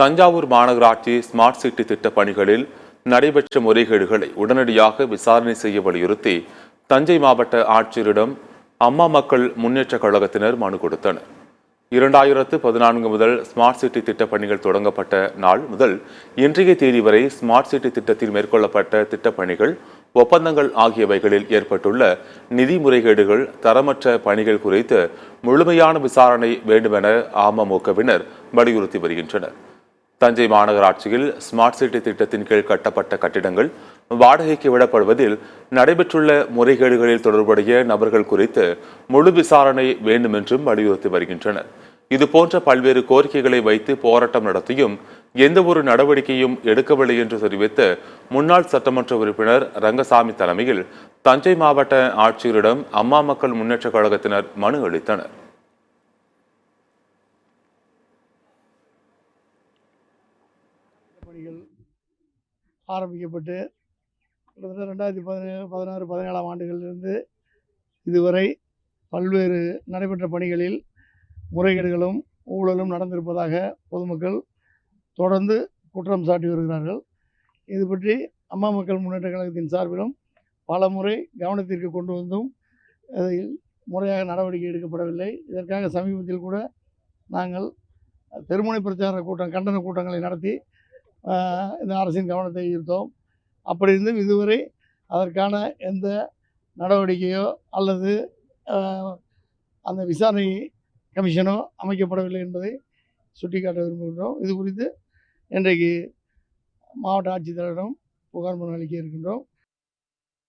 தஞ்சாவூர் மாநகராட்சி smart city திட்ட பணிகளில் நடைபெற்ற முறைகேடுகளை உடனடியாக விசாரணை செய்ய வலியுறுத்தி தஞ்சை மாவட்ட ஆட்சியரிடம் அம்மா மக்கள் முன்னேற்ற கழகத்தினர் மனு கொடுத்தனர். 2014 முதல் ஸ்மார்ட் சிட்டி திட்ட பணிகள் தொடங்கப்பட்ட நாள் முதல் இன்றைய தேதி வரை ஸ்மார்ட் சிட்டி திட்டத்தில் மேற்கொள்ளப்பட்ட திட்டப்பணிகள், ஒப்பந்தங்கள் ஆகியவைகளில் ஏற்பட்டுள்ள நிதி முறைகேடுகள், தரமற்ற பணிகள் குறித்து முழுமையான விசாரணை வேண்டுமென அமமுகவினர் வலியுறுத்தி வருகின்றனர். தஞ்சை மாநகராட்சியில் ஸ்மார்ட் சிட்டி திட்டத்தின் கீழ் கட்டப்பட்ட கட்டிடங்கள் வாடகைக்கு விடப்படுவதில் நடைபெற்றுள்ள முறைகேடுகளில் தொடர்புடைய நபர்கள் குறித்து முழு விசாரணை வேண்டும் என்றும் வலியுறுத்தி வருகின்றனர். இதுபோன்ற பல்வேறு கோரிக்கைகளை வைத்து போராட்டம் நடத்தியும் எந்தவொரு நடவடிக்கையும் எடுக்கவில்லை என்று தெரிவித்த முன்னாள் சட்டமன்ற உறுப்பினர் ரங்கசாமி தலைமையில் தஞ்சை மாவட்ட ஆட்சியரிடம் அம்மா மக்கள் முன்னேற்ற கழகத்தினர் மனு அளித்தனர். பணிகள் ஆரம்பிக்கப்பட்டு கிட்டத்தட்ட 2016-17 ஆண்டுகளிலிருந்து இதுவரை பல்வேறு நடைபெற்ற பணிகளில் முறைகேடுகளும் ஊழலும் நடந்திருப்பதாக பொதுமக்கள் தொடர்ந்து குற்றம் சாட்டி வருகிறார்கள். இது பற்றி அம்மா மக்கள் முன்னேற்ற கழகத்தின் சார்பிலும் பல முறை கவனத்திற்கு கொண்டு வந்தும் அதில் முறையாக நடவடிக்கை எடுக்கப்படவில்லை. இதற்காக சமீபத்தில் கூட நாங்கள் தெருமுனை பிரச்சார கண்டன கூட்டங்களை நடத்தி இந்த அரசின் கவனத்தை ஈர்த்தோம். அப்படி இருந்தும் இதுவரை அதற்கான எந்த நடவடிக்கையோ அல்லது அந்த விசாரணை கமிஷனோ அமைக்கப்படவில்லை என்பதை சுட்டிக்காட்ட விரும்புகின்றோம். இது குறித்து இன்றைக்கு மாவட்ட ஆட்சித்தலைவரிடம் புகார் மனு அளிக்க இருக்கின்றோம்.